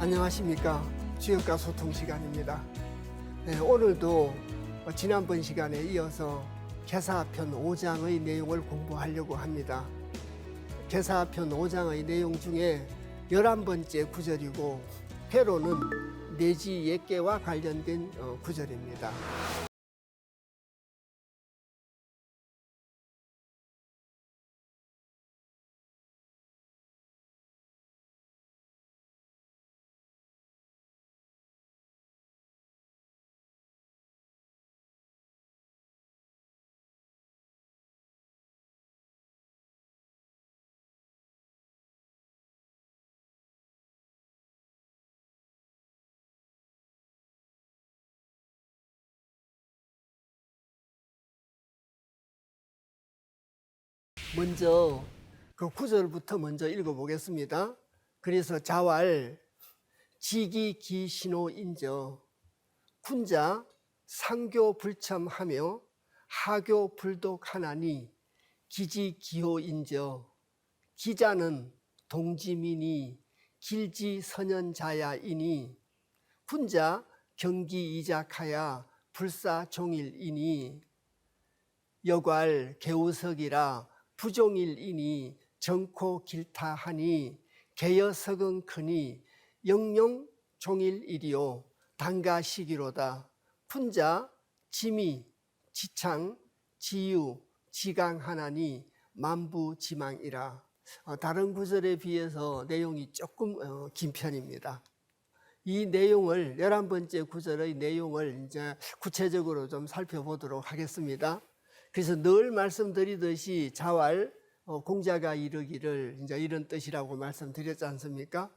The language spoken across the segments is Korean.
안녕하십니까. 주역과 소통 시간입니다. 네, 오늘도 지난번 시간에 이어서 계사편 5장의 내용을 공부하려고 합니다. 계사편 5장의 내용 중에 11번째 구절이고 회로는 내지 옛계와 관련된 구절입니다. 먼저 그 구절부터 먼저 읽어보겠습니다. 그래서 자왈 지기 기신호 인저 군자 상교 불참하며 하교 불독하나니 기지 기호 인저 기자는 동지민이 길지 선연자야이니 군자 경기 이작하야 불사 종일이니 여괄 개우석이라 부종일이니 정코 길타하니 개여석은 크니 영용 종일이리요 단가시기로다 fun자 지미 지창 지유 지강하나니 만부지망이라. 다른 구절에 비해서 내용이 조금 긴 편입니다. 이 내용을 11번째 구절의 내용을 이제 구체적으로 좀 살펴보도록 하겠습니다. 그래서 늘 말씀드리듯이 자왈 공자가 이르기를 이제 이런 뜻이라고 말씀드렸지 않습니까?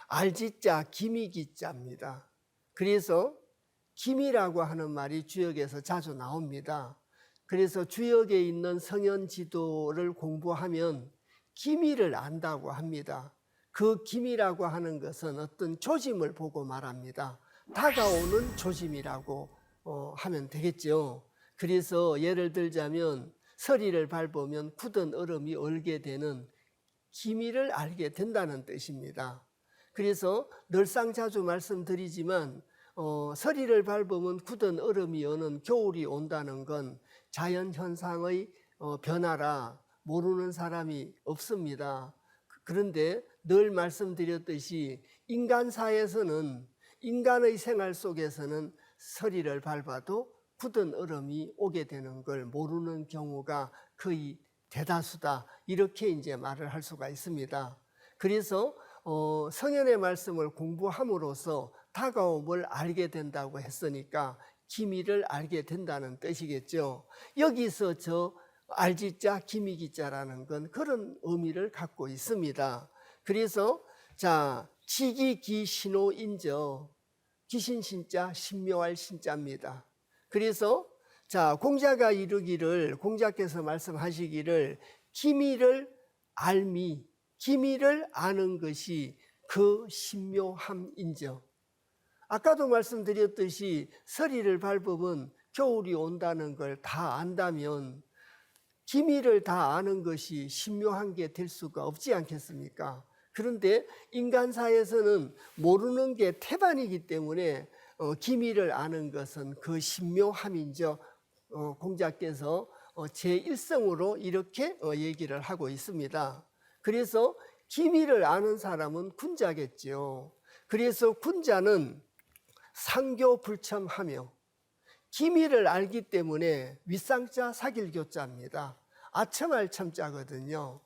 알지자 기미기자입니다. 그래서 기미라고 하는 말이 주역에서 자주 나옵니다. 그래서 주역에 있는 성현지도를 공부하면 기미를 안다고 합니다. 그 기미라고 하는 것은 어떤 조짐을 보고 말합니다. 다가오는 조짐이라고 하면 되겠죠. 그래서 예를 들자면 서리를 밟으면 굳은 얼음이 얼게 되는 기미를 알게 된다는 뜻입니다. 그래서 늘상 자주 말씀드리지만 서리를 밟으면 굳은 얼음이 오는 겨울이 온다는 건 자연현상의 변화라 모르는 사람이 없습니다. 그런데 늘 말씀드렸듯이 인간사에서는 인간의 생활 속에서는 서리를 밟아도 굳은 얼음이 오게 되는 걸 모르는 경우가 거의 대다수다. 이렇게 이제 말을 할 수가 있습니다. 그래서 성현의 말씀을 공부함으로써 다가옴을 알게 된다고 했으니까 기미를 알게 된다는 뜻이겠죠. 여기서 저 알지자 기미기자라는 건 그런 의미를 갖고 있습니다. 그래서 자 지기기 신호인저 기신신자 신묘할 신자입니다. 그래서 자 공자가 이르기를 공자께서 말씀하시기를 기미를 알미 기미를 아는 것이 그 신묘함인저. 아까도 말씀드렸듯이 서리를 밟으면 겨울이 온다는 걸 다 안다면 기미를 다 아는 것이 신묘한 게 될 수가 없지 않겠습니까? 그런데 인간사에서는 모르는 게 태반이기 때문에 기미를 아는 것은 그 신묘함인저 공자께서 제1성으로 이렇게 얘기를 하고 있습니다. 그래서 기미를 아는 사람은 군자겠죠. 그래서 군자는 상교불첨하며 기미를 알기 때문에 윗상자 사길교자입니다. 아첨할 첨자거든요.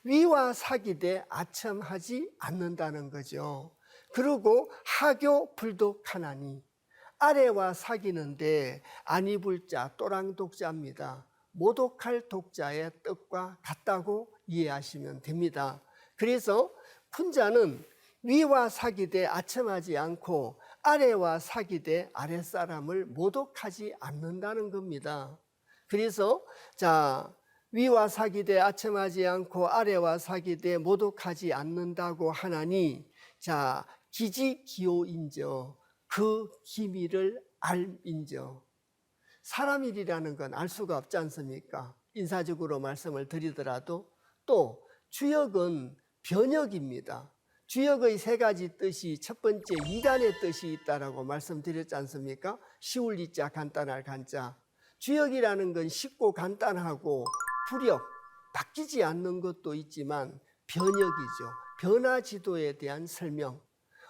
위와 사귀되 아첨하지 않는다는 거죠. 그리고 하교 불독하나니, 아래와 사귀는데 안이불자 또랑독자입니다. 모독할 독자의 뜻과 같다고 이해하시면 됩니다. 그래서 군자는 위와 사귀되 아첨하지 않고 아래와 사귀되 아랫사람을 모독하지 않는다는 겁니다. 그래서 위와 사귀되 아첨하지 않고 아래와 사귀되 모독하지 않는다고 하나니, 기지기호인저 그 기미를 알인저. 사람일이라는 건 알 수가 없지 않습니까? 인사적으로 말씀을 드리더라도. 또 주역은 변역입니다. 주역의 세 가지 뜻이, 첫 번째 이간의 뜻이 있다라고 말씀드렸지 않습니까? 쉬울 이자 간단할 간자. 주역이라는 건 쉽고 간단하고 불역, 바뀌지 않는 것도 있지만 변역이죠. 변화지도에 대한 설명,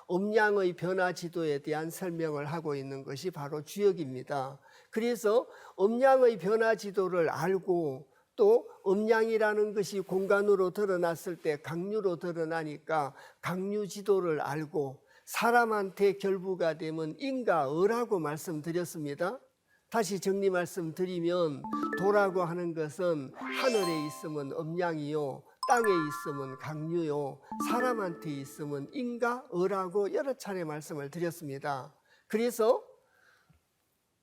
음양의 변화지도에 대한 설명을 하고 있는 것이 바로 주역입니다. 그래서 음양의 변화지도를 알고, 또 음양이라는 것이 공간으로 드러났을 때 강류로 드러나니까 강류지도를 알고, 사람한테 결부가 되면 인가어라고 말씀드렸습니다. 다시 정리 말씀드리면, 도라고 하는 것은 하늘에 있으면 음양이요, 땅에 있으면 강류요, 사람한테 있으면 인가어라고 여러 차례 말씀을 드렸습니다. 그래서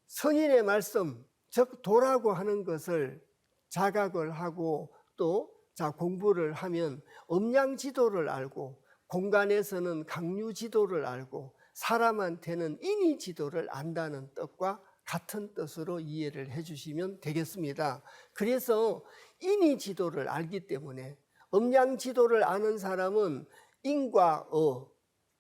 성인의 말씀, 즉 도라고 하는 것을 자각을 하고 또 공부를 하면 음양 지도를 알고, 공간에서는 강류 지도를 알고, 사람한테는 인의 지도를 안다는 뜻과 같은 뜻으로 이해를 해주시면 되겠습니다. 그래서 인의 지도를 알기 때문에, 음양 지도를 아는 사람은 인과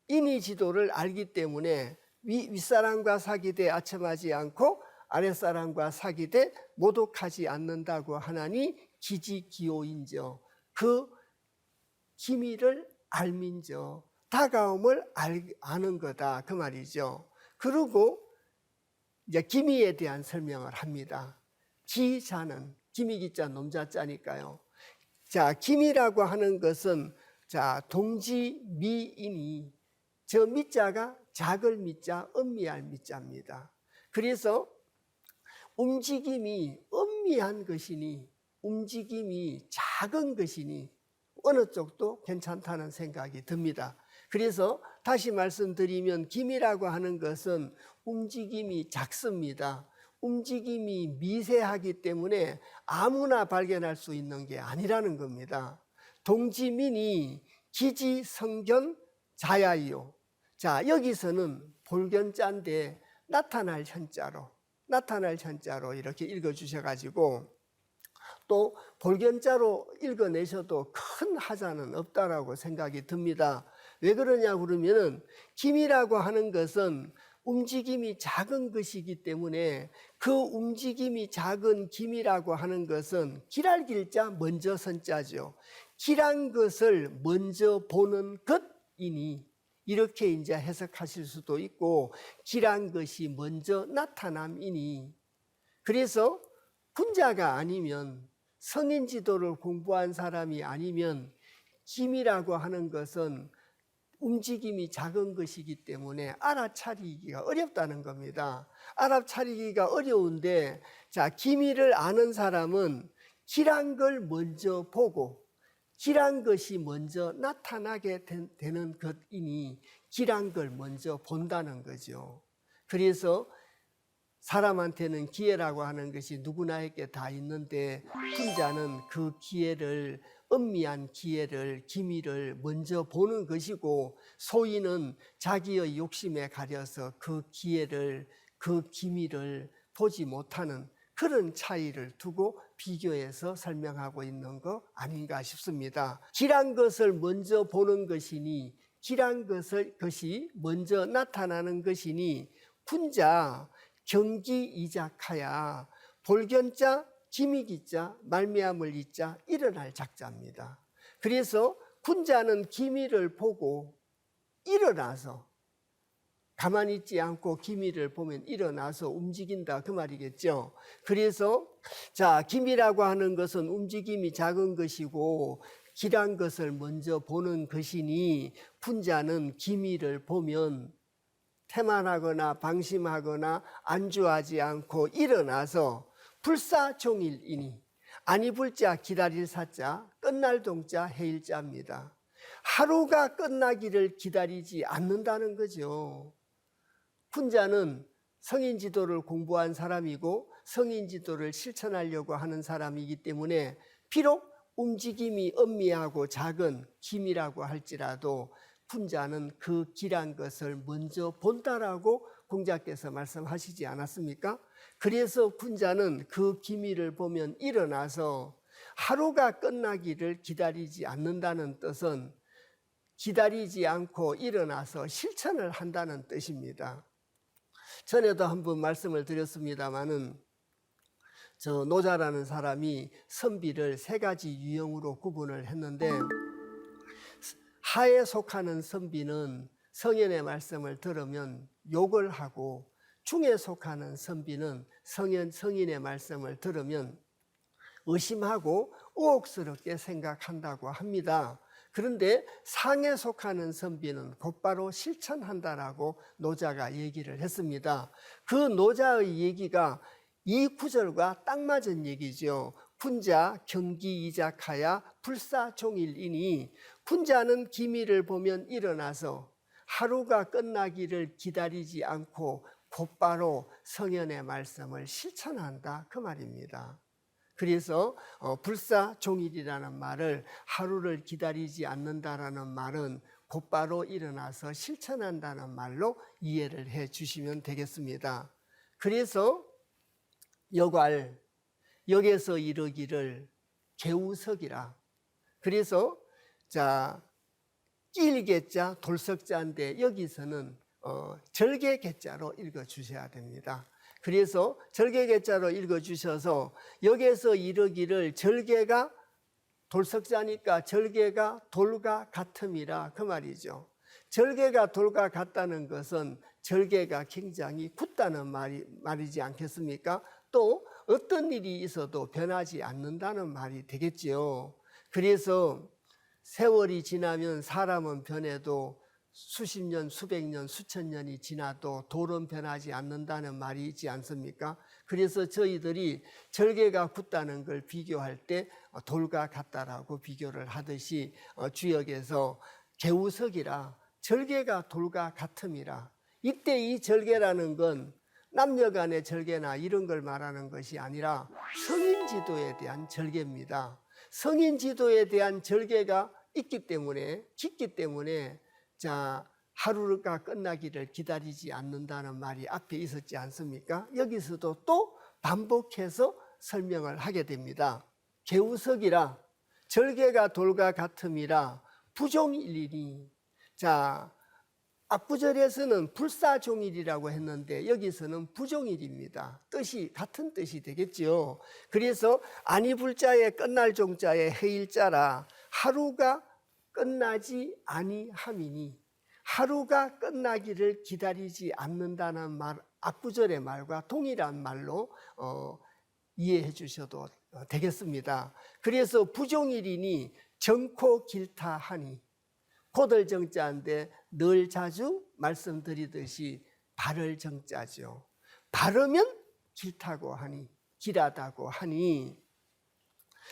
인의 지도를 알기 때문에 윗사람과 사귀되 아첨하지 않고 아랫사람과 사귀되 모독하지 않는다고 하나니, 기지기호인저 그 기미를 알민저, 다가옴을 아는 거다, 그 말이죠. 그리고 이제 기미에 대한 설명을 합니다. 기자는, 기미기자 놈자자니까요. 기미라고 하는 것은 동지미인이, 저 미자가 작을 미자, 음미할 미자입니다. 그래서 움직임이 음미한 것이니, 움직임이 작은 것이니 어느 쪽도 괜찮다는 생각이 듭니다. 그래서 다시 말씀드리면, 기미라고 하는 것은 움직임이 작습니다. 움직임이 미세하기 때문에 아무나 발견할 수 있는 게 아니라는 겁니다. 동지민이 기지성견 자야이요. 여기서는 볼견자인데 나타날 현자로 이렇게 읽어주셔가지고, 또 볼견자로 읽어내셔도 큰 하자는 없다라고 생각이 듭니다. 왜 그러냐 그러면은, 기미라고 하는 것은 움직임이 작은 것이기 때문에, 그 움직임이 작은 기미라고 하는 것은 길할 길자 먼저 선자죠. 길한 것을 먼저 보는 것이니, 이렇게 이제 해석하실 수도 있고, 길한 것이 먼저 나타남이니. 그래서 군자가 아니면, 성인 지도를 공부한 사람이 아니면, 기미라고 하는 것은 움직임이 작은 것이기 때문에 알아차리기가 어렵다는 겁니다. 알아차리기가 어려운데, 기미를 아는 사람은 길한 걸 먼저 보고, 길한 것이 먼저 나타나게 되는 것이니 길한 걸 먼저 본다는 거죠. 그래서 사람한테는 기회라고 하는 것이 누구나에게 다 있는데, 군자는 그 기회를, 음미한 기회를, 기미를 먼저 보는 것이고, 소인은 자기의 욕심에 가려서 그 기회를, 그 기미를 보지 못하는 그런 차이를 두고 비교해서 설명하고 있는 거 아닌가 싶습니다. 길한 것을 먼저 보는 것이니, 길한 것이 먼저 나타나는 것이니, 군자 경기 이작하야, 볼견자 기미기자 말미암을 이자 일어날 작자입니다. 그래서 군자는 기미를 보고 일어나서, 가만히 있지 않고 기미를 보면 일어나서 움직인다, 그 말이겠죠. 그래서 기미라고 하는 것은 움직임이 작은 것이고, 길한 것을 먼저 보는 것이니 분자는 기미를 보면 태만하거나 방심하거나 안주하지 않고 일어나서 불사종일이니 아니 불자 기다릴 사자 끝날 동자 해일자입니다. 하루가 끝나기를 기다리지 않는다는 거죠. 분자는 성인 지도를 공부한 사람이고 성인 지도를 실천하려고 하는 사람이기 때문에 비록 움직임이 엄미하고 작은 기미라고 할지라도 분자는 그 길한 것을 먼저 본다라고 공자께서 말씀하시지 않았습니까? 그래서 분자는 그 기미를 보면 일어나서 하루가 끝나기를 기다리지 않는다는 뜻은 기다리지 않고 일어나서 실천을 한다는 뜻입니다. 전에도 한번 말씀을 드렸습니다마는 저 노자라는 사람이 선비를 세 가지 유형으로 구분을 했는데 하에 속하는 선비는 성현의 말씀을 들으면 욕을 하고 중에 속하는 선비는 성인의 말씀을 들으면 의심하고 의혹스럽게 생각한다고 합니다. 그런데 상에 속하는 선비는 곧바로 실천한다라고 노자가 얘기를 했습니다. 그 노자의 얘기가 이 구절과 딱 맞은 얘기죠. 분자 경기이작하야 불사종일이니 분자는 기미를 보면 일어나서 하루가 끝나기를 기다리지 않고 곧바로 성현의 말씀을 실천한다 그 말입니다. 그래서 불사종일이라는 말을 하루를 기다리지 않는다라는 말은 곧바로 일어나서 실천한다는 말로 이해를 해 주시면 되겠습니다. 그래서 여괄 역에서 이르기를 개우석이라. 그래서 자 끼일개자 돌석자인데 여기서는 절개개자로 읽어주셔야 됩니다. 그래서 절개개자로 읽어주셔서 여기서 이르기를 절개가 돌석자니까 절개가 돌과 같음이라 그 말이죠. 절개가 돌과 같다는 것은 절개가 굉장히 굳다는 말이지 않겠습니까? 또 어떤 일이 있어도 변하지 않는다는 말이 되겠지요. 그래서 세월이 지나면 사람은 변해도 수십 년, 수백 년, 수천 년이 지나도 돌은 변하지 않는다는 말이 있지 않습니까? 그래서 저희들이 절개가 굳다는 걸 비교할 때 돌과 같다라고 비교를 하듯이 주역에서 개우석이라 절개가 돌과 같음이라. 이때 이 절개라는 건 남녀 간의 절개나 이런 걸 말하는 것이 아니라 성인 지도에 대한 절개입니다. 성인 지도에 대한 절개가 있기 때문에 깊기 때문에 자 하루가 끝나기를 기다리지 않는다는 말이 앞에 있었지 않습니까? 여기서도 또 반복해서 설명을 하게 됩니다. 개우석이라 절개가 돌과 같음이라 부종일이니. 자 앞구절에서는 불사종일이라고 했는데 여기서는 부종일입니다. 뜻이 같은 뜻이 되겠죠. 그래서 아니 불자에 끝날 종자에 해일자라 하루가 끝나지 아니함이니 하루가 끝나기를 기다리지 않는다는 말 앞구절의 말과 동일한 말로 이해해 주셔도 되겠습니다. 그래서 부종일이니 정코 길타하니 곧을 정자인데 늘 자주 말씀드리듯이 발을 정자죠. 바르면 길다고 하니 길하다고 하니.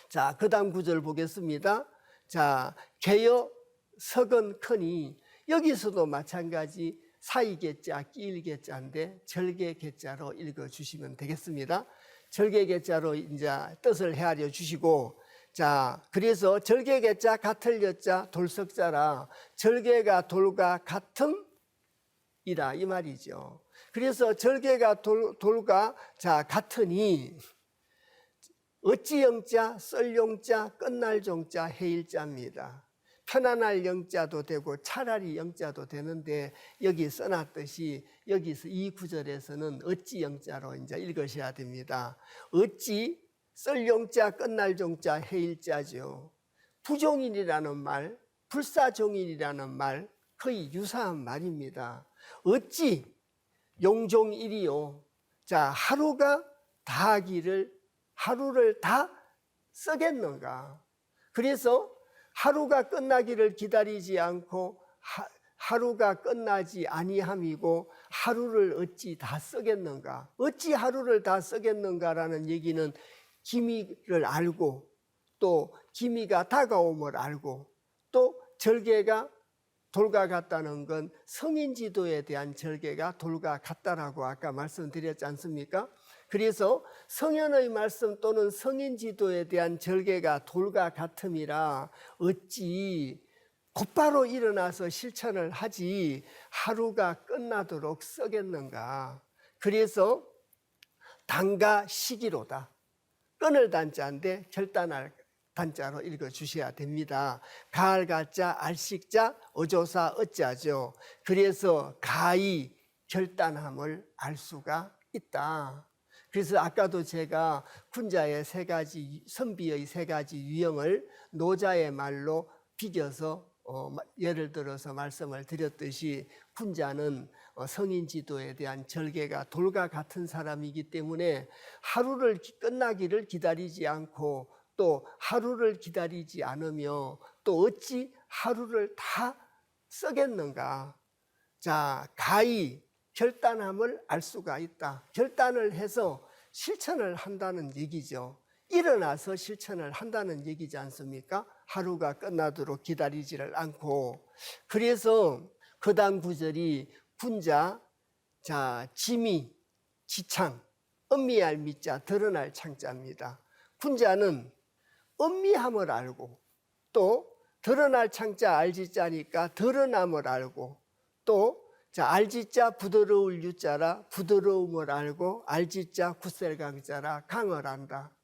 자, 그 다음 구절 보겠습니다. 자, 개여 석은 크니 여기서도 마찬가지 사이개자 끼일개자인데 절개개자로 읽어주시면 되겠습니다. 절개개자로 이제 뜻을 헤아려 주시고 자, 그래서 절개개자 같을 여자 돌석자라 절개가 돌과 같음이라 이 말이죠. 그래서 절개가 돌과 자 같으니 어찌 영자, 썰용자, 끝날 종자, 해일자입니다. 편안할 영자도 되고 차라리 영자도 되는데 여기 써놨듯이 여기서 이 구절에서는 어찌 영자로 이제 읽으셔야 됩니다. 어찌 썰용자, 끝날 종자, 해일자죠. 부종일이라는 말, 불사종일이라는 말 거의 유사한 말입니다. 어찌 용종일이요. 자, 하루가 다하기를 하루를 다 쓰겠는가. 그래서 하루가 끝나기를 기다리지 않고 하루가 끝나지 아니함이고 하루를 어찌 다 쓰겠는가? 어찌 하루를 다 쓰겠는가라는 얘기는 기미를 알고 또 기미가 다가옴을 알고 또 절개가 돌과 같다는 건 성인지도에 대한 절개가 돌과 같다라고 아까 말씀드렸지 않습니까? 그래서 성현의 말씀 또는 성인지도에 대한 절개가 돌과 같음이라 어찌 곧바로 일어나서 실천을 하지 하루가 끝나도록 쓰겠는가. 그래서 단가 시기로다. 끊을 단자인데 결단할 단자로 읽어주셔야 됩니다. 가을 가자 알식자 어조사 어자죠. 그래서 가히 결단함을 알 수가 있다. 그래서 아까도 제가 군자의 세 가지 선비의 세 가지 유형을 노자의 말로 비겨서 예를 들어서 말씀을 드렸듯이 군자는 성인지도에 대한 절개가 돌과 같은 사람이기 때문에 하루를 끝나기를 기다리지 않고 또 하루를 기다리지 않으며 또 어찌 하루를 다 쓰겠는가. 자, 가히 결단함을 알 수가 있다. 결단을 해서 실천을 한다는 얘기죠. 일어나서 실천을 한다는 얘기지 않습니까? 하루가 끝나도록 기다리지를 않고. 그래서 그 다음 구절이 군자, 자, 지미, 지창, 엄미할 미자, 드러날 창자입니다. 군자는 엄미함을 알고 또 드러날 창자 알지자니까 드러남을 알고 또 자, 알지자 부드러울 유자라 부드러움을 알고 알지자 굳셀강자라 강을 안다.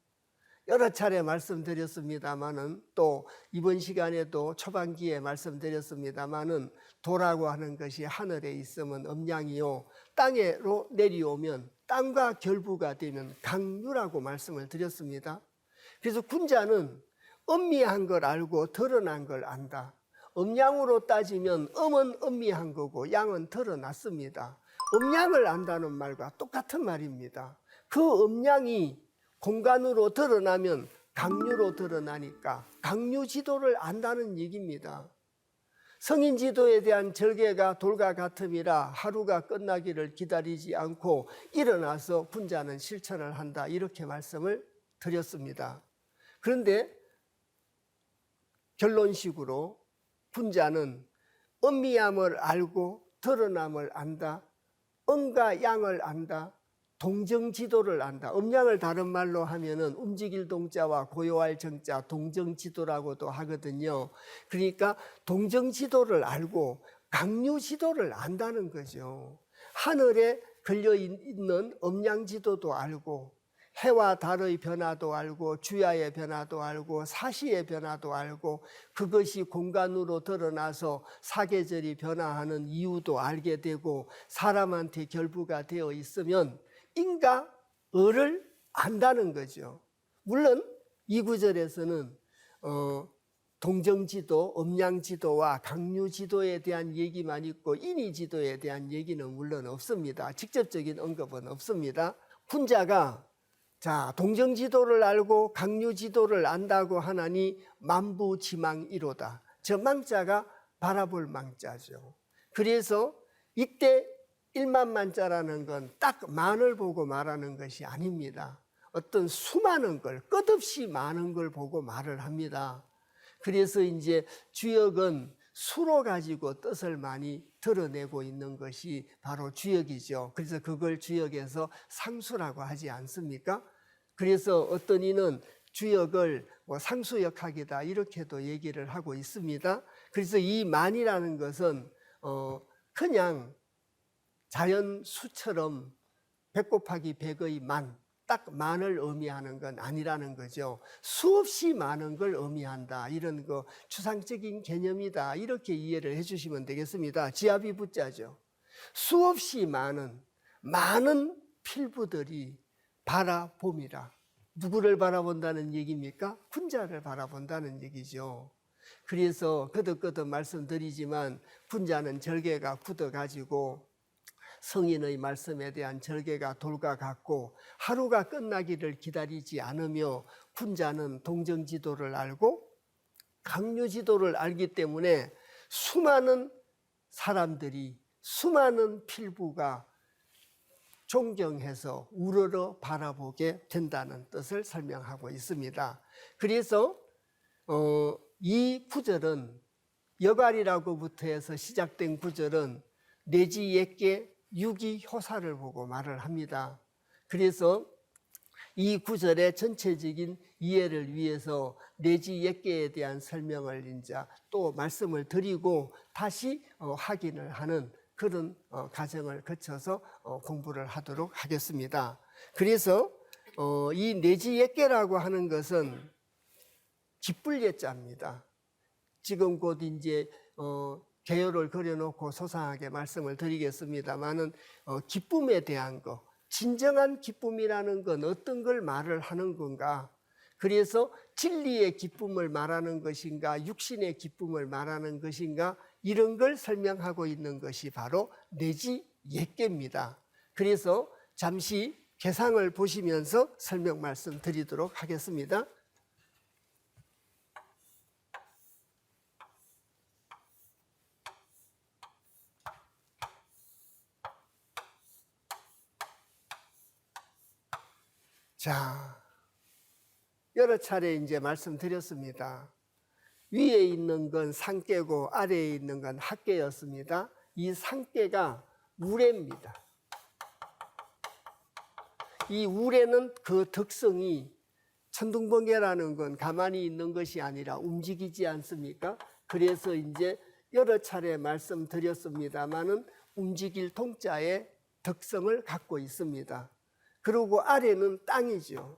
여러 차례 말씀드렸습니다마는 또 이번 시간에도 초반기에 말씀드렸습니다마는 도라고 하는 것이 하늘에 있으면 음양이요 땅으로 내려오면 땅과 결부가 되면 강류라고 말씀을 드렸습니다. 그래서 군자는 엄미한 걸 알고 드러난 걸 안다. 음양으로 따지면 음은 엄미한 거고 양은 드러났습니다. 음양을 안다는 말과 똑같은 말입니다. 그 음양이 공간으로 드러나면 강류로 드러나니까 강류지도를 안다는 얘기입니다. 성인지도에 대한 절개가 돌과 같음이라 하루가 끝나기를 기다리지 않고 일어나서 군자는 실천을 한다. 이렇게 말씀을 드렸습니다. 그런데 결론식으로 군자는 엄미함을 알고 드러남을 안다. 음과 양을 안다. 동정지도를 안다. 음양을 다른 말로 하면은 움직일 동자와 고요할 정자 동정지도라고도 하거든요. 그러니까 동정지도를 알고 강류지도를 안다는 거죠. 하늘에 걸려있는 음양지도도 알고 해와 달의 변화도 알고 주야의 변화도 알고 사시의 변화도 알고 그것이 공간으로 드러나서 사계절이 변화하는 이유도 알게 되고 사람한테 결부가 되어 있으면 인과 을을 안다는 거죠. 물론 이 구절에서는 동정지도, 음양지도와 강류지도에 대한 얘기만 있고 인의지도에 대한 얘기는 물론 없습니다. 직접적인 언급은 없습니다. 군자가 자, 동정지도를 알고 강류지도를 안다고 하나니 만부지망이로다. 저 망자가 바라볼 망자죠. 그래서 이때 일만만자라는 건 딱 만을 보고 말하는 것이 아닙니다. 어떤 수많은 걸, 끝없이 많은 걸 보고 말을 합니다. 그래서 이제 주역은 수로 가지고 뜻을 많이 드러내고 있는 것이 바로 주역이죠. 그래서 그걸 주역에서 상수라고 하지 않습니까? 그래서 어떤 이는 주역을 상수역학이다 이렇게도 얘기를 하고 있습니다. 그래서 이 만이라는 것은 그냥 자연 수처럼 100 곱하기 100의 만, 딱 만을 의미하는 건 아니라는 거죠. 수없이 많은 걸 의미한다. 이런 거 추상적인 개념이다. 이렇게 이해를 해주시면 되겠습니다. 지압이 붙자죠. 수없이 많은 필부들이 바라봄이라. 누구를 바라본다는 얘기입니까? 군자를 바라본다는 얘기죠. 그래서 거듭거듭 말씀드리지만 군자는 절개가 굳어가지고 성인의 말씀에 대한 절개가 돌과 같고 하루가 끝나기를 기다리지 않으며 군자는 동정지도를 알고 강요지도를 알기 때문에 수많은 사람들이, 수많은 필부가 존경해서 우러러 바라보게 된다는 뜻을 설명하고 있습니다. 그래서 이 구절은, 여갈이라고부터 해서 시작된 구절은 내지 옛게 유기효사를 보고 말을 합니다. 그래서 이 구절의 전체적인 이해를 위해서 내지 옛게에 대한 설명을 이제 또 말씀을 드리고 다시 확인을 하는 그런 과정을 거쳐서 공부를 하도록 하겠습니다. 그래서 이 내지 옛게라고 하는 것은 기쁠 옛자입니다. 지금 곧 이제 개요를 그려놓고 소상하게 말씀을 드리겠습니다만은 기쁨에 대한 거, 진정한 기쁨이라는 건 어떤 걸 말을 하는 건가? 그래서 진리의 기쁨을 말하는 것인가, 육신의 기쁨을 말하는 것인가, 이런 걸 설명하고 있는 것이 바로 내지 옛게입니다. 그래서 잠시 개상을 보시면서 설명 말씀 드리도록 하겠습니다. 자, 여러 차례 이제 말씀드렸습니다. 위에 있는 건 상깨고 아래에 있는 건 학깨였습니다. 이 상깨가 우레입니다. 이 우레는 그 특성이, 천둥번개라는 건 가만히 있는 것이 아니라 움직이지 않습니까? 그래서 이제 여러 차례 말씀드렸습니다마는 움직일 통자의 특성을 갖고 있습니다. 그리고 아래는 땅이죠.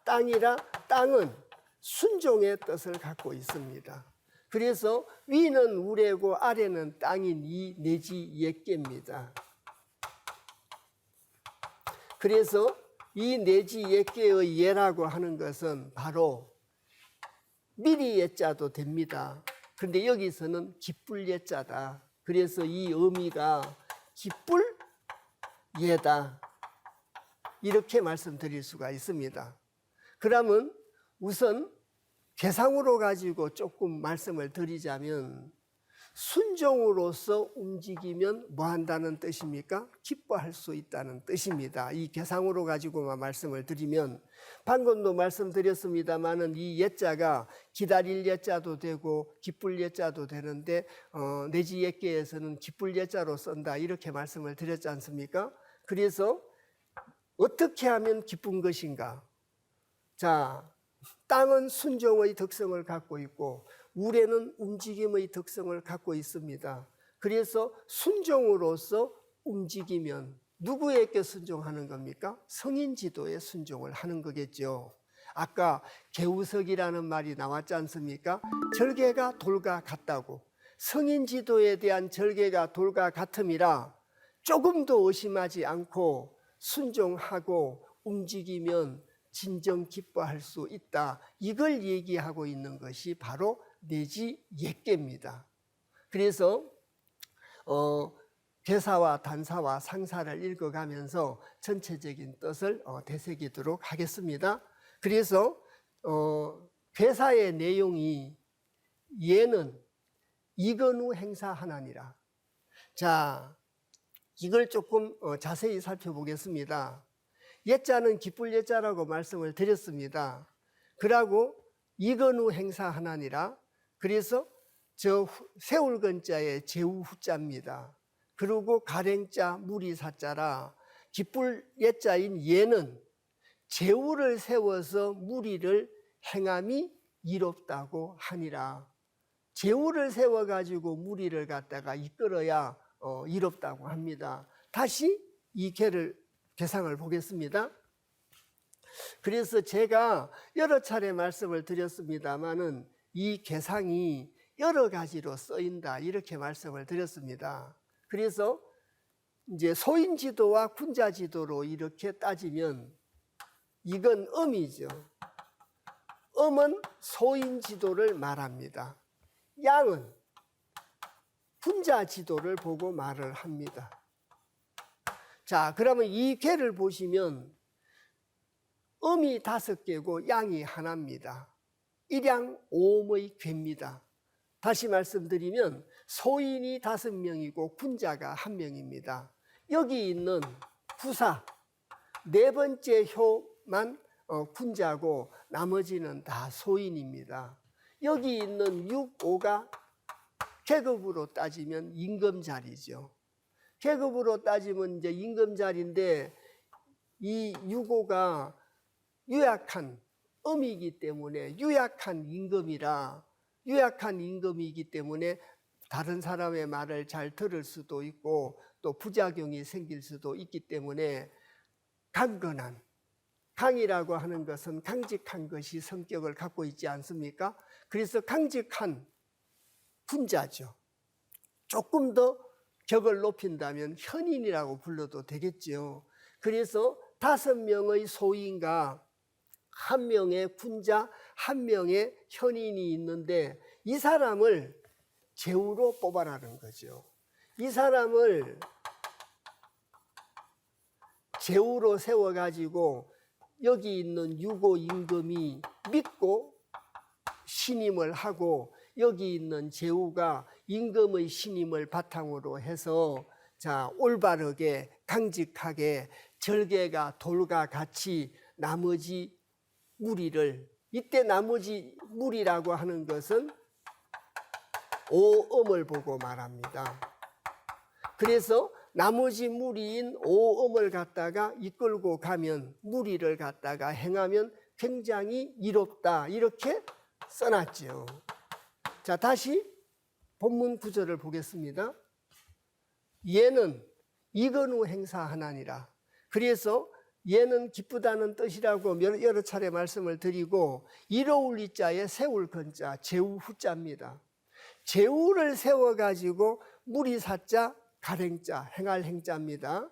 땅이라 땅은 순종의 뜻을 갖고 있습니다. 그래서 위는 우레고 아래는 땅인 이 내지 옛게입니다. 그래서 이 내지 옛게의 예라고 하는 것은 바로 미리 옛자도 됩니다. 그런데 여기서는 기쁠 옛자다. 그래서 이 의미가 기쁠 예다, 이렇게 말씀드릴 수가 있습니다. 그러면 우선 개상으로 가지고 조금 말씀을 드리자면, 순종으로서 움직이면 뭐 한다는 뜻입니까? 기뻐할 수 있다는 뜻입니다. 이 개상으로 가지고만 말씀을 드리면, 방금도 말씀드렸습니다마는 이 옛자가 기다릴 옛자도 되고 기쁠 옛자도 되는데 내지 옛게에서는 기쁠 옛자로 쓴다, 이렇게 말씀을 드렸지 않습니까? 그래서 어떻게 하면 기쁜 것인가? 자, 땅은 순종의 특성을 갖고 있고 우레는 움직임의 특성을 갖고 있습니다. 그래서 순종으로서 움직이면 누구에게 순종하는 겁니까? 성인 지도에 순종을 하는 거겠죠. 아까 개우석이라는 말이 나왔지 않습니까? 절개가 돌과 같다고. 성인 지도에 대한 절개가 돌과 같음이라 조금도 의심하지 않고 순종하고 움직이면 진정 기뻐할 수 있다. 이걸 얘기하고 있는 것이 바로 내지 옛게입니다. 그래서 괴사와 단사와 상사를 읽어가면서 전체적인 뜻을 되새기도록 하겠습니다. 그래서 괴사의 내용이 예는 이건후 행사하나니라. 자, 이걸 조금 자세히 살펴보겠습니다. 옛자는 기쁠 옛자라고 말씀을 드렸습니다. 그러고 이건후 행사하나니라. 그래서 저 세울건자의 제우후자입니다. 그리고 가랭자 무리사자라. 기쁠 옛자인 예는 제우를 세워서 무리를 행함이 이롭다고 하니라. 제우를 세워가지고 무리를 갖다가 이끌어야 이롭다고 합니다. 다시 이 개상을 보겠습니다. 그래서 제가 여러 차례 말씀을 드렸습니다마는 이 개상이 여러 가지로 쓰인다, 이렇게 말씀을 드렸습니다. 그래서 이제 소인지도와 군자지도로 이렇게 따지면 이건 음이죠. 음은 소인지도를 말합니다. 양은 군자지도를 보고 말을 합니다. 자, 그러면 이 개를 보시면 음이 5개고 양이 하나입니다. 일양 오음의 괴입니다. 다시 말씀드리면 소인이 5명이고 군자가 1명입니다. 여기 있는 구사 네 번째 효만 군자고 나머지는 다 소인입니다. 여기 있는 6,5가 계급으로 따지면 임금자리죠. 계급으로 따지면 이제 임금자리인데 이 6,5가 유약한 음이기 때문에 유약한 임금이기 때문에 다른 사람의 말을 잘 들을 수도 있고 또 부작용이 생길 수도 있기 때문에 강건한, 강이라고 하는 것은 강직한 것이 성격을 갖고 있지 않습니까? 그래서 강직한 군자죠. 조금 더 격을 높인다면 현인이라고 불러도 되겠죠. 그래서 5명의 소인과 1명의 군자, 1명의 현인이 있는데 이 사람을 제후로 뽑아라는 거죠. 이 사람을 제후로 세워가지고 여기 있는 6호 임금이 믿고 신임을 하고 여기 있는 제후가 임금의 신임을 바탕으로 해서 자 올바르게 강직하게 절개가 돌과 같이 나머지 무리를 이때 나머지 무리라고 하는 것은 오음을 보고 말합니다. 그래서 나머지 무리인 오음을 갖다가 이끌고 가면 무리를 갖다가 행하면 굉장히 이롭다 이렇게 써놨죠. 자 다시 본문 구절을 보겠습니다. 얘는 이건후 행사하나니라. 그래서 얘는 기쁘다는 뜻이라고 여러 차례 말씀을 드리고 이로울 이자에 세울 건자 제후 후자입니다. 제후를 세워가지고 무리사자 가랭자 행할 행자입니다.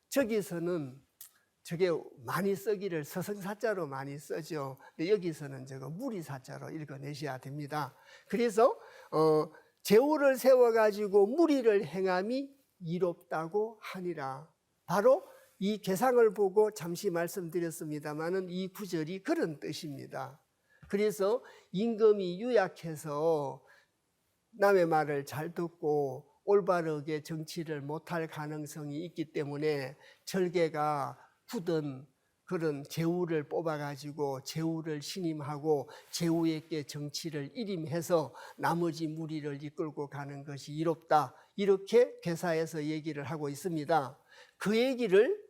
저기서는 저게 많이 쓰기를 서성사자로 많이 쓰죠. 근데 여기서는 저거 무리사자로 읽어내셔야 됩니다. 그래서 제후를 세워가지고 무리를 행함이 이롭다고 하니라. 바로 이 계상을 보고 잠시 말씀드렸습니다마는 이 구절이 그런 뜻입니다. 그래서 임금이 유약해서 남의 말을 잘 듣고 올바르게 정치를 못할 가능성이 있기 때문에 절개가 굳은 그런 제후를 뽑아가지고 제후를 신임하고 제후에게 정치를 일임해서 나머지 무리를 이끌고 가는 것이 이롭다. 이렇게 괴사에서 얘기를 하고 있습니다. 그 얘기를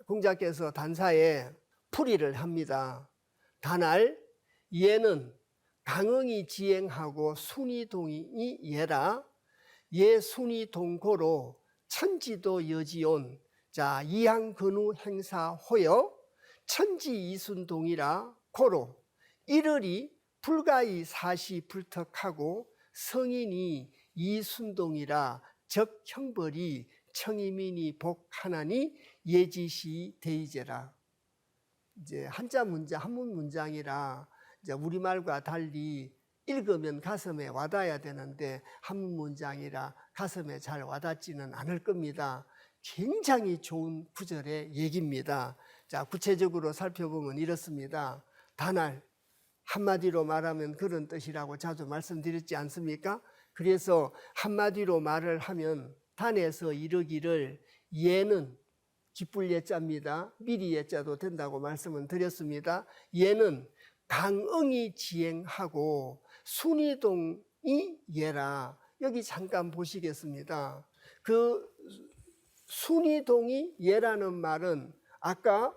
공자께서 단사에 풀이를 합니다. 단할 얘는 강응이 지행하고 순이동이 얘라. 얘 순이동고로 천지도 여지온 자 이항근우 행사 호여 천지 이순동이라 고로 이르리 불가이 사시 불턱하고 성인이 이순동이라 적 형벌이 청이민이 복하나니 예지시 대이제라. 이제 한자 문장 한문 문장이라 이제 우리말과 달리 읽으면 가슴에 와닿아야 되는데 한문 문장이라 가슴에 잘 와닿지는 않을 겁니다. 굉장히 좋은 구절의 얘기입니다. 자, 구체적으로 살펴보면 이렇습니다. 단할 한마디로 말하면 그런 뜻이라고 자주 말씀드렸지 않습니까? 그래서 한마디로 말을 하면 단에서 이르기를 얘는 기쁠 예자입니다. 미리 예자도 된다고 말씀을 드렸습니다. 얘는 강응이 지행하고 순이동이 얘라. 여기 잠깐 보시겠습니다. 그 순이동이 얘라는 말은 아까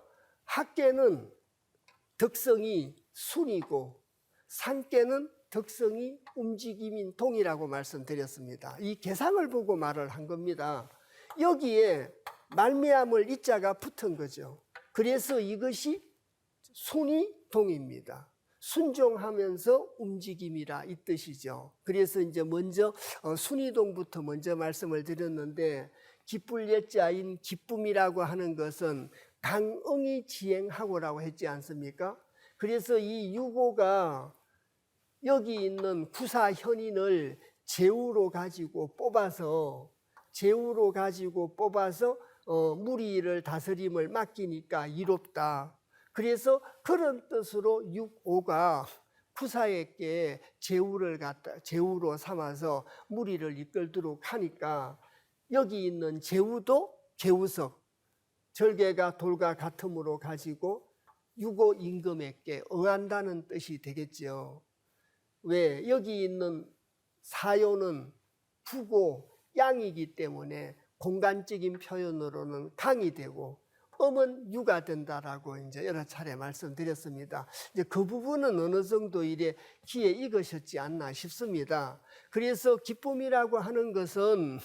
학계는 덕성이 순이고 산계는 덕성이 움직임인 동이라고 말씀드렸습니다. 이 계상을 보고 말을 한 겁니다. 여기에 말미암을 이자가 붙은 거죠. 그래서 이것이 순이동입니다. 순종하면서 움직임이라 이 뜻이죠. 그래서 이제 먼저 순이동부터 먼저 말씀을 드렸는데 기쁠 예자인 기쁨이라고 하는 것은 강응이 지행하고라고 했지 않습니까? 그래서 이 유고가 여기 있는 구사 현인을 제후로 가지고 뽑아서 무리를 다스림을 맡기니까 이롭다. 그래서 그런 뜻으로 6.5가 구사에게 제후로 삼아서 무리를 이끌도록 하니까 여기 있는 제후도 제후석, 절개가 돌과 같음으로 가지고 유고 임금에게 응한다는 뜻이 되겠죠. 왜? 여기 있는 사요는 부고 양이기 때문에 공간적인 표현으로는 강이 되고 음은 유가 된다라고 이제 여러 차례 말씀드렸습니다. 이제 그 부분은 어느 정도 이래 귀에 익으셨지 않나 싶습니다. 그래서 기쁨이라고 하는 것은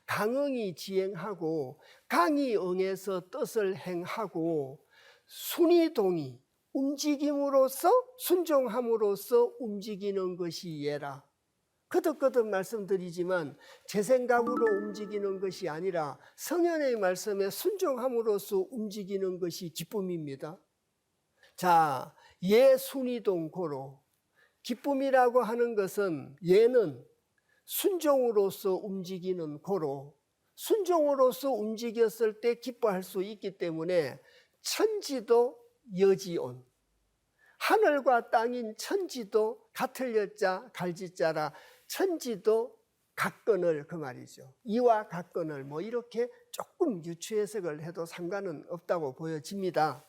강응이 지행하고 강이 응해서 뜻을 행하고 순이동이 움직임으로써 순종함으로써 움직이는 것이 예라. 거듭거듭 말씀드리지만 제 생각으로 움직이는 것이 아니라 성령의 말씀에 순종함으로써 움직이는 것이 기쁨입니다. 자, 예 순이동 고로. 기쁨이라고 하는 것은 예는 순종으로서 움직이는 고로, 순종으로서 움직였을 때 기뻐할 수 있기 때문에 천지도 여지온, 하늘과 땅인 천지도 같을 여자 갈지자라, 천지도 각건을, 그 말이죠. 이와 각건을 뭐 이렇게 조금 유추 해석을 해도 상관은 없다고 보여집니다.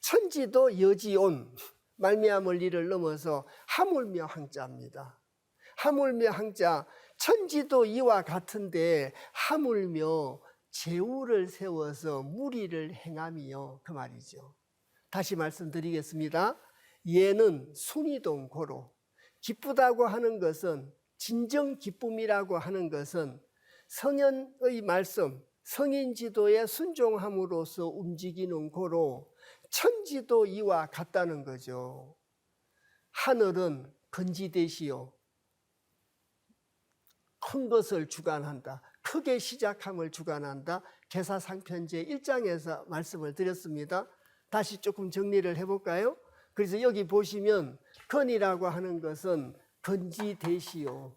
천지도 여지온, 말미암을 일을 넘어서 하물며 항자입니다. 하물며 항자, 천지도 이와 같은데 하물며 제후를 세워서 무리를 행함이요, 그 말이죠. 다시 말씀드리겠습니다. 예는 순이동 고로. 기쁘다고 하는 것은, 진정 기쁨이라고 하는 것은 성현의 말씀, 성인 지도에 순종함으로써 움직이는 고로 천지도 이와 같다는 거죠. 하늘은 건지되시오, 큰 것을 주관한다, 크게 시작함을 주관한다. 계사상편제 1장에서 말씀을 드렸습니다. 다시 조금 정리를 해볼까요? 그래서 여기 보시면 건이라고 하는 것은 건지되시오,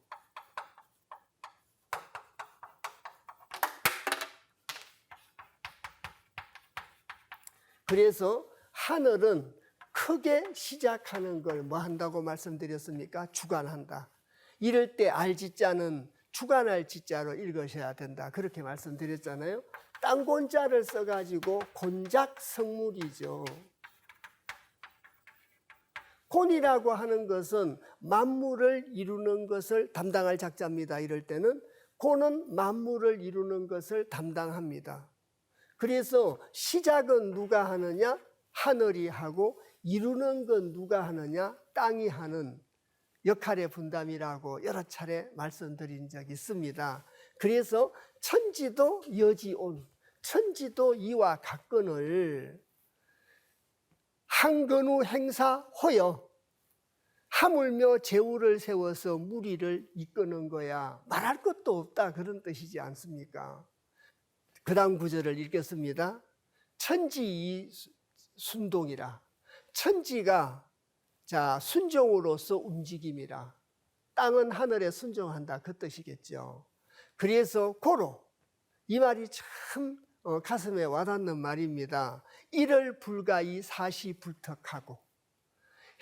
그래서 하늘은 크게 시작하는 걸 뭐 한다고 말씀드렸습니까? 주관한다. 이럴 때 알지자는 주관할 지자로 읽으셔야 된다, 그렇게 말씀드렸잖아요. 땅곤자를 써가지고 곤작 성물이죠. 곤이라고 하는 것은 만물을 이루는 것을 담당할 작자입니다. 이럴 때는 곤은 만물을 이루는 것을 담당합니다. 그래서 시작은 누가 하느냐? 하늘이 하고, 이루는 건 누가 하느냐? 땅이 하는 역할의 분담이라고 여러 차례 말씀드린 적이 있습니다. 그래서 천지도 여지온, 천지도 이와 각건을 항건우 행사 호여, 하물며 제후를 세워서 무리를 이끄는 거야. 말할 것도 없다, 그런 뜻이지 않습니까? 그 다음 구절을 읽겠습니다. 천지 순동이라. 천지가 순종으로서 움직임이라. 땅은 하늘에 순종한다, 그 뜻이겠죠. 그래서 고로, 이 말이 참 가슴에 와닿는 말입니다. 이를 불가이 사시불턱하고,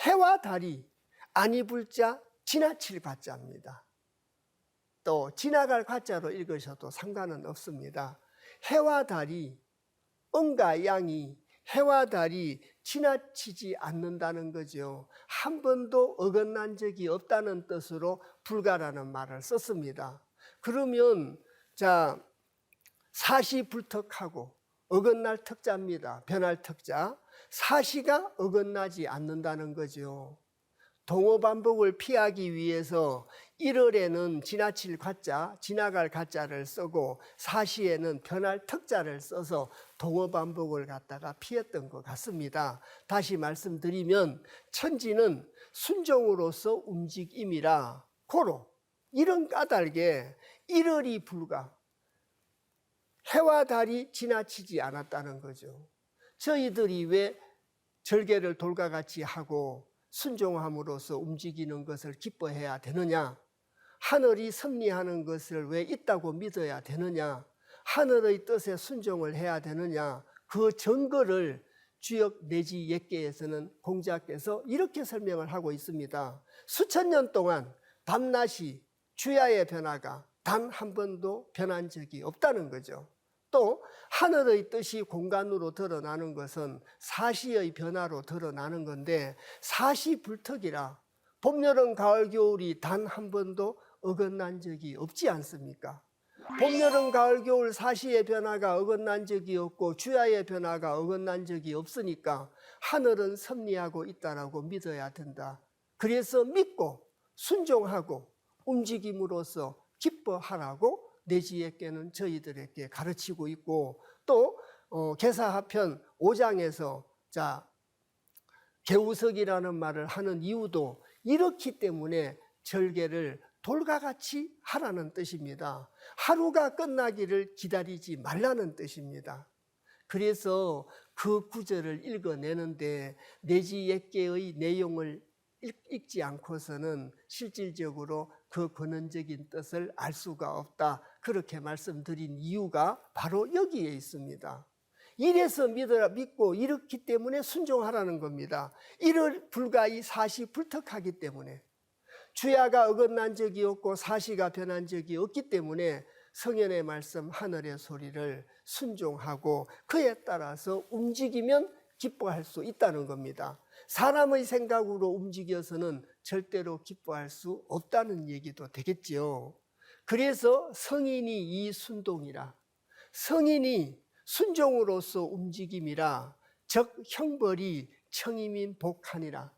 해와 달이 아니 불자 지나칠 가짜입니다. 또 지나갈 가짜로 읽으셔도 상관은 없습니다. 해와 달이, 은과 양이, 해와 달이 지나치지 않는다는 거죠. 한 번도 어긋난 적이 없다는 뜻으로 불가라는 말을 썼습니다. 그러면 사시불턱하고, 어긋날 턱자입니다. 변할 턱자. 사시가 어긋나지 않는다는 거죠. 동어 반복을 피하기 위해서 1월에는 지나칠 가짜, 지나갈 가짜를 쓰고 사시에는 변할 턱자를 써서 동어 반복을 갖다가 피했던 것 같습니다. 다시 말씀드리면 천지는 순종으로서 움직임이라 고로, 이런 까닭에 1월이 불가, 해와 달이 지나치지 않았다는 거죠. 저희들이 왜 절개를 돌과 같이 하고 순종함으로써 움직이는 것을 기뻐해야 되느냐? 하늘이 섭리하는 것을 왜 있다고 믿어야 되느냐? 하늘의 뜻에 순종을 해야 되느냐? 그 증거를 주역 내지 옛계에서는 공자께서 이렇게 설명을 하고 있습니다. 수천 년 동안 밤낮이 주야의 변화가 단 한 번도 변한 적이 없다는 거죠. 또 하늘의 뜻이 공간으로 드러나는 것은 사시의 변화로 드러나는 건데 사시불특이라 봄, 여름, 가을, 겨울이 단 한 번도 어긋난 적이 없지 않습니까? 봄, 여름, 가을, 겨울 사시의 변화가 어긋난 적이 없고 주야의 변화가 어긋난 적이 없으니까 하늘은 섭리하고 있다라고 믿어야 된다. 그래서 믿고 순종하고 움직임으로써 기뻐하라고 내지에게는 저희들에게 가르치고 있고 또 계사하편 5장에서 개우석이라는 말을 하는 이유도 이렇기 때문에 절개를 돌과 같이 하라는 뜻입니다. 하루가 끝나기를 기다리지 말라는 뜻입니다. 그래서 그 구절을 읽어내는데 내지 옛계의 내용을 읽지 않고서는 실질적으로 그 근원적인 뜻을 알 수가 없다. 그렇게 말씀드린 이유가 바로 여기에 있습니다. 이래서 믿고 이렇기 때문에 순종하라는 겁니다. 이를 불가히 사시불특하기 때문에 주야가 어긋난 적이 없고 사시가 변한 적이 없기 때문에 성현의 말씀 하늘의 소리를 순종하고 그에 따라서 움직이면 기뻐할 수 있다는 겁니다. 사람의 생각으로 움직여서는 절대로 기뻐할 수 없다는 얘기도 되겠지요. 그래서 성인이 이 순동이라, 성인이 순종으로서 움직임이라, 즉 형벌이 청임인 복하니라.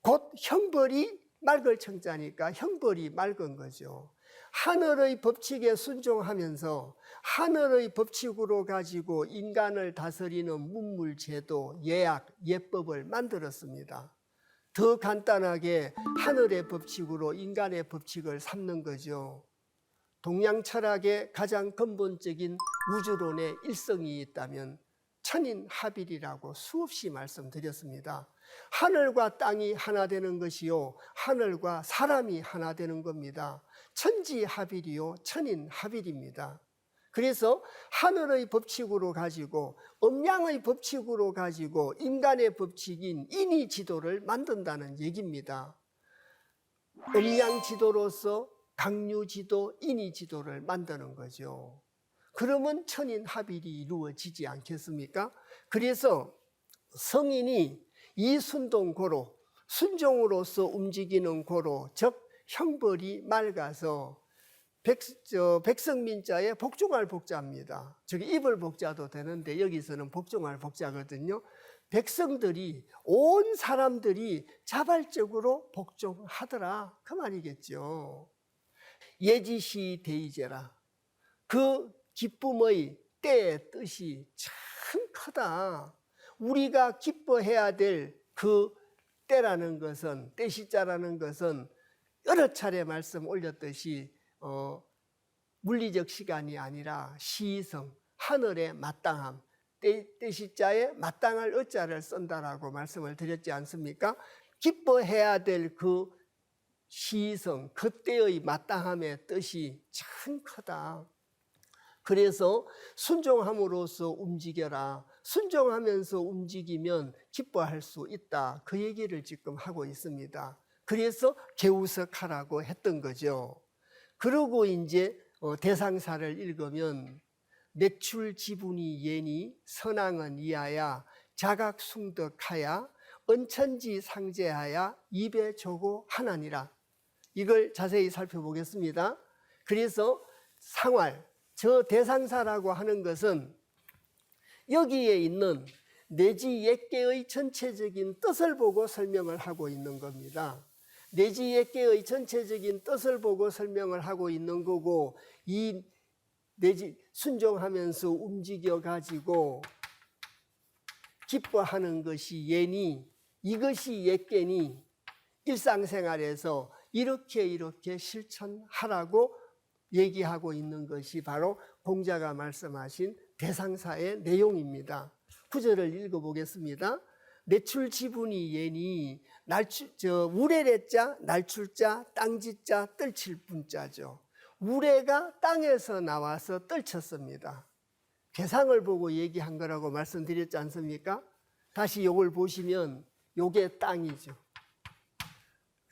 곧 형벌이 맑을 청자니까 형벌이 맑은 거죠. 하늘의 법칙에 순종하면서 하늘의 법칙으로 가지고 인간을 다스리는 문물제도, 예약, 예법을 만들었습니다. 더 간단하게 하늘의 법칙으로 인간의 법칙을 삼는 거죠. 동양 철학의 가장 근본적인 우주론의 일성이 있다면 천인합일이라고 수없이 말씀드렸습니다. 하늘과 땅이 하나 되는 것이요 하늘과 사람이 하나 되는 겁니다. 천지합일이요 천인합일입니다. 그래서 하늘의 법칙으로 가지고 음양의 법칙으로 가지고 인간의 법칙인 인의지도를 만든다는 얘기입니다. 음양지도로서 강류지도, 인의지도를 만드는 거죠. 그러면 천인합일이 이루어지지 않겠습니까? 그래서 성인이 이 순동고로, 순종으로서 움직이는 고로, 즉 형벌이 맑아서 백성민자의 복종할 복자입니다. 저기 입을 복자도 되는데 여기서는 복종할 복자거든요. 백성들이, 온 사람들이 자발적으로 복종하더라 그 말이겠죠. 예지시 대이제라. 그 기쁨의 때의 뜻이 참 크다. 우리가 기뻐해야 될 그 때라는 것은, 때시자라는 것은 여러 차례 말씀 올렸듯이 물리적 시간이 아니라 시성, 하늘의 마땅함, 때시자에 마땅할 어자를 쓴다라고 말씀을 드렸지 않습니까? 기뻐해야 될 그 시성, 그때의 마땅함의 뜻이 참 크다. 그래서 순종함으로써 움직여라. 순종하면서 움직이면 기뻐할 수 있다. 그 얘기를 지금 하고 있습니다. 그래서 개우석하라고 했던 거죠. 그러고 이제 대상사를 읽으면 매출지분이 예니 선왕은 이하야 자각숭덕하야 은천지 상제하야 입에 조고 하나니라. 이걸 자세히 살펴보겠습니다. 그래서 상활, 저 대상사라고 하는 것은 여기에 있는 내지 옛계의 전체적인 뜻을 보고 설명을 하고 있는 겁니다. 내지 옛계의 전체적인 뜻을 보고 설명을 하고 있는 거고, 이 내지 순종하면서 움직여 가지고 기뻐하는 것이 예니, 이것이 옛계니 일상생활에서 이렇게 실천하라고 얘기하고 있는 것이 바로 공자가 말씀하신 대상사의 내용입니다. 구절을 읽어보겠습니다. 내출지분이 예니, 우레레자, 날출자, 땅지자, 떨칠 분자죠. 우레가 땅에서 나와서 떨쳤습니다. 개상을 보고 얘기한 거라고 말씀드렸지 않습니까? 다시 요걸 보시면 요게 땅이죠.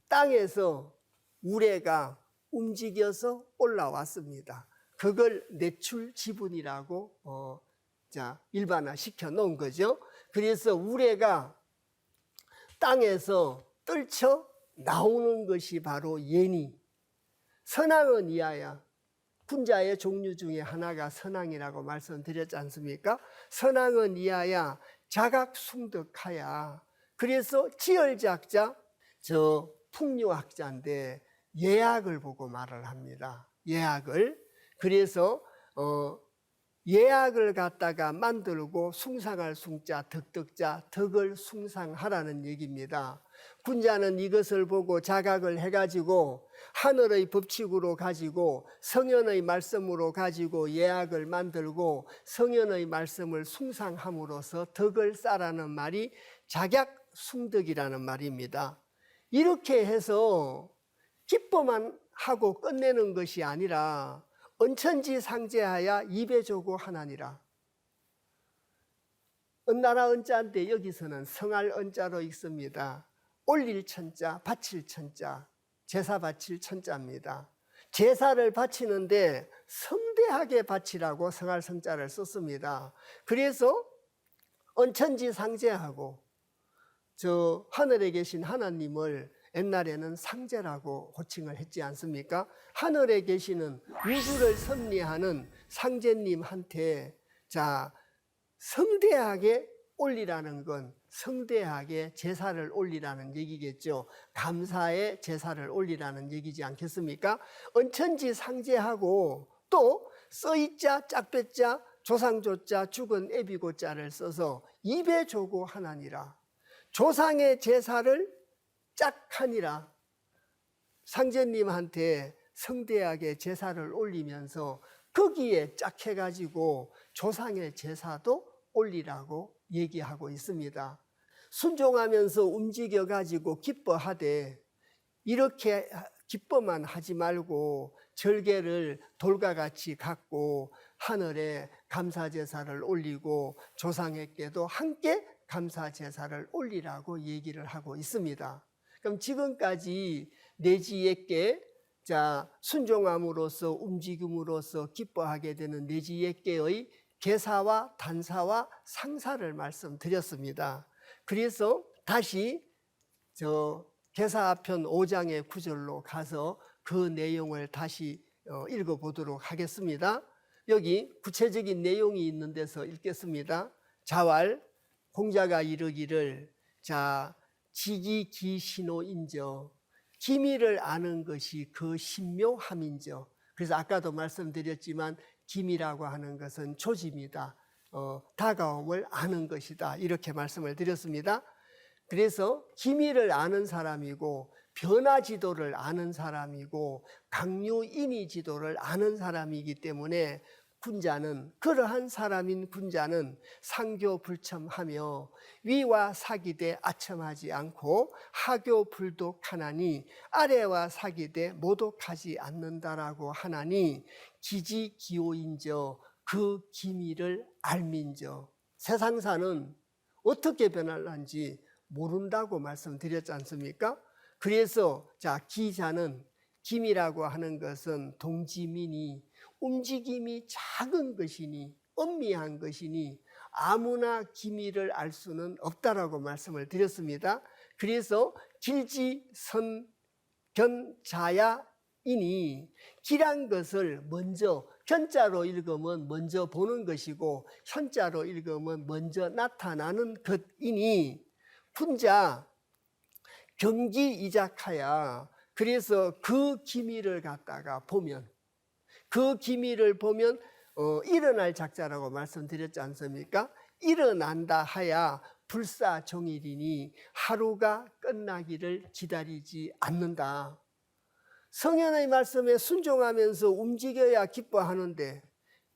땅에서 우레가 움직여서 올라왔습니다. 그걸 내출 지분이라고 일반화 시켜 놓은 거죠. 그래서 우레가 땅에서 떨쳐 나오는 것이 바로 예니. 선왕은 이하야. 군자의 종류 중에 하나가 선왕이라고 말씀드렸지 않습니까? 선왕은 이하야 자각숭득하야. 그래서 지열작자 저 풍류학자인데 예학을 보고 말을 합니다. 예학을. 그래서 예학을 갖다가 만들고 숭상할 숭자, 덕덕자, 덕을 숭상하라는 얘기입니다. 군자는 이것을 보고 자각을 해가지고 하늘의 법칙으로 가지고 성현의 말씀으로 가지고 예학을 만들고 성현의 말씀을 숭상함으로써 덕을 쌓라는 말이 작약숭덕이라는 말입니다. 이렇게 해서 기뻐만 하고 끝내는 것이 아니라 언천지 상제하야 입에조고 하나니라. 은나라 은자인데 여기서는 성할 은자로 읽습니다. 올릴 천자, 바칠 천자, 제사 바칠 천자입니다. 제사를 바치는데 성대하게 바치라고 성할 성자를 썼습니다. 그래서 언천지 상제하고 저 하늘에 계신 하나님을 옛날에는 상제라고 호칭을 했지 않습니까? 하늘에 계시는 우주를 섭리하는 상제님한테 성대하게 올리라는 건 성대하게 제사를 올리라는 얘기겠죠. 감사의 제사를 올리라는 얘기지 않겠습니까? 언천지 상제하고 또 써이자, 짝배자, 조상조자, 죽은 애비고자를 써서 입에조고 하나니라. 조상의 제사를 짝하니라. 상제님한테 성대하게 제사를 올리면서 거기에 짝해가지고 조상의 제사도 올리라고 얘기하고 있습니다. 순종하면서 움직여가지고 기뻐하되 이렇게 기뻐만 하지 말고 절개를 돌과 같이 갖고 하늘에 감사제사를 올리고 조상에게도 함께 감사제사를 올리라고 얘기를 하고 있습니다. 그럼 지금까지 내지에게 순종함으로써 움직임으로써 기뻐하게 되는 내지에게의 계사와 단사와 상사를 말씀드렸습니다. 그래서 다시 계사편 5장의 구절로 가서 그 내용을 다시 읽어보도록 하겠습니다. 여기 구체적인 내용이 있는 데서 읽겠습니다. 자왈 공자가 이르기를 지기기신호인저 기미를 아는 것이 그 신묘함인저. 그래서 아까도 말씀드렸지만 기미라고 하는 것은 조짐이다. 다가옴을 아는 것이다. 이렇게 말씀을 드렸습니다. 그래서 기미를 아는 사람이고 변화지도를 아는 사람이고 강류인의지도를 아는 사람이기 때문에 군자는 그러한 사람인 군자는 상교불첨하며 위와 사기되 아첨하지 않고 하교불독하나니 아래와 사기되 모독하지 않는다라고 하나니 기지기호인저 그 기미를 알민저. 세상사는 어떻게 변할는지 모른다고 말씀드렸지 않습니까? 그래서 기자는 기미라고 하는 것은 동지민이 움직임이 작은 것이니 엄미한 것이니 아무나 기미를 알 수는 없다라고 말씀을 드렸습니다. 그래서 길지선견자야이니 길한 것을 먼저 견자로 읽으면 먼저 보는 것이고 현자로 읽으면 먼저 나타나는 것이니 군자 경기이작하야. 그래서 그 기미를 갖다가 보면 그 기미를 보면 일어날 작자라고 말씀드렸지 않습니까? 일어난다 하야 불사종일이니 하루가 끝나기를 기다리지 않는다. 성현의 말씀에 순종하면서 움직여야 기뻐하는데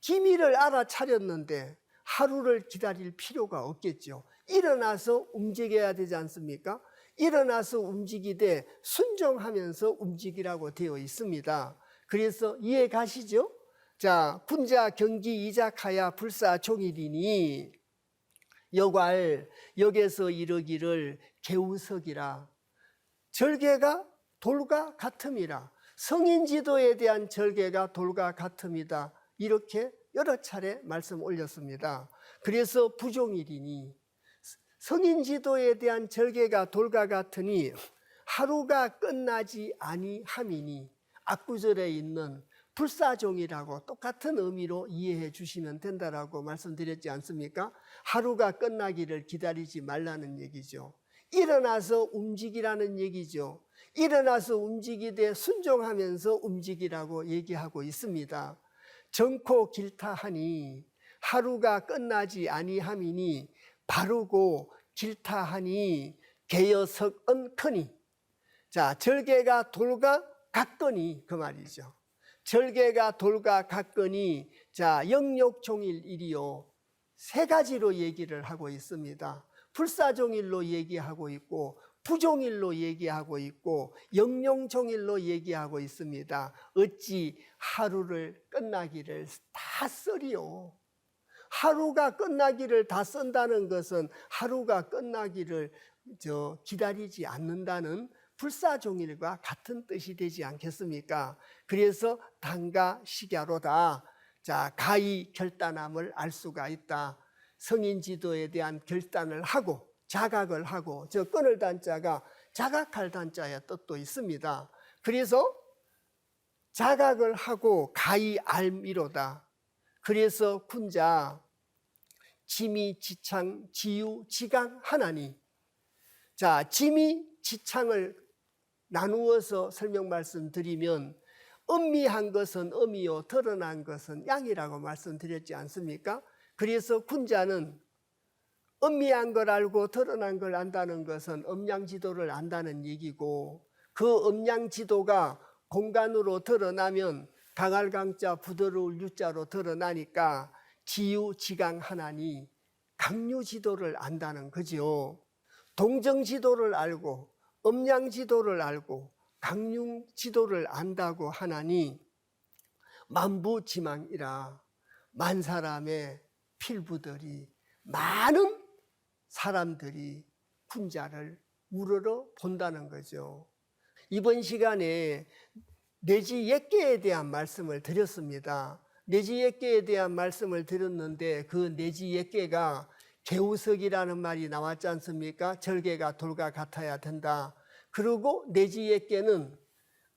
기미를 알아차렸는데 하루를 기다릴 필요가 없겠죠. 일어나서 움직여야 되지 않습니까? 일어나서 움직이되 순종하면서 움직이라고 되어 있습니다. 그래서 이해 가시죠? 자, 군자 경기 이작하야 불사 종일이니 여괄 역에서 이르기를 개우석이라. 절개가 돌과 같음이라. 성인지도에 대한 절개가 돌과 같음이다. 이렇게 여러 차례 말씀 올렸습니다. 그래서 부종일이니 성인지도에 대한 절개가 돌과 같으니 하루가 끝나지 아니함이니 앞구절에 있는 불사종이라고 똑같은 의미로 이해해 주시면 된다라고 말씀드렸지 않습니까? 하루가 끝나기를 기다리지 말라는 얘기죠. 일어나서 움직이라는 얘기죠. 일어나서 움직이되 순종하면서 움직이라고 얘기하고 있습니다. 정코 길타하니 하루가 끝나지 아니함이니 바르고 길타하니 개여석은 크니. 자, 절개가 돌과 같거니 그 말이죠. 절개가 돌과 같거니 자 영욕종일이요. 세 가지로 얘기를 하고 있습니다. 불사종일로 얘기하고 있고 부종일로 얘기하고 있고 영영종일로 얘기하고 있습니다. 어찌 하루를 끝나기를 다 쓰리요. 하루가 끝나기를 다 쓴다는 것은 하루가 끝나기를 기다리지 않는다는 불사종일과 같은 뜻이 되지 않겠습니까? 그래서 단가 식야로다. 자, 가히 결단함을 알 수가 있다. 성인지도에 대한 결단을 하고 자각을 하고 저 끊을 단자가 자각할 단자의 뜻도 있습니다. 그래서 자각을 하고 가히 알미로다. 그래서 군자 지미 지창 지유 지강 하나니. 자, 지미 지창을 나누어서 설명 말씀드리면 음미한 것은 음이요 드러난 것은 양이라고 말씀드렸지 않습니까? 그래서 군자는 음미한 걸 알고 드러난 걸 안다는 것은 음양지도를 안다는 얘기고 그 음양지도가 공간으로 드러나면 강할 강자 부드러울 유자로 드러나니까 지유지강 하나니 강유지도를 안다는 거죠. 동정지도를 알고 음양지도를 알고 강융지도를 안다고 하나니 만부지망이라. 만사람의 필부들이 많은 사람들이 군자를 우러러 본다는 거죠. 이번 시간에 내지 옛계에 대한 말씀을 드렸습니다. 내지 옛계에 대한 말씀을 드렸는데 그 내지 옛계가 개우석이라는 말이 나왔지 않습니까? 절개가 돌과 같아야 된다. 그리고 내지 옛계는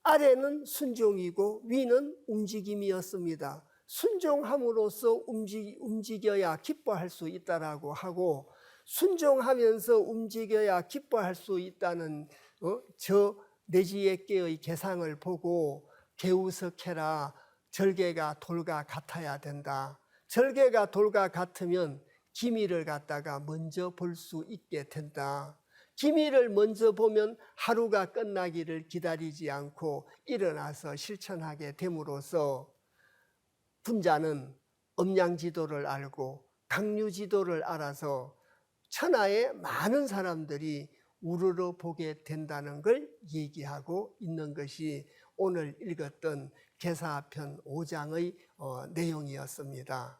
아래는 순종이고 위는 움직임이었습니다. 순종함으로써 움직여야 기뻐할 수 있다라고 하고 순종하면서 움직여야 기뻐할 수 있다는 저 내지 옛계의 계상을 보고 개우석해라. 절개가 돌과 같아야 된다. 절개가 돌과 같으면 기미를 갖다가 먼저 볼 수 있게 된다. 기미를 먼저 보면 하루가 끝나기를 기다리지 않고 일어나서 실천하게 됨으로써 군자는 음양지도를 알고 강유지도를 알아서 천하의 많은 사람들이 우러러 보게 된다는 걸 얘기하고 있는 것이 오늘 읽었던 계사편 5장의 내용이었습니다.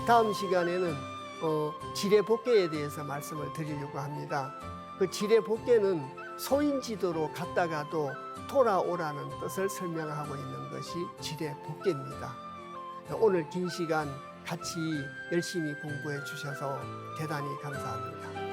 다음 시간에는 지뢰복개에 대해서 말씀을 드리려고 합니다. 그 지뢰복개는 소인지도로 갔다가도 돌아오라는 뜻을 설명하고 있는 것이 지뢰복개입니다. 오늘 긴 시간 같이 열심히 공부해 주셔서 대단히 감사합니다.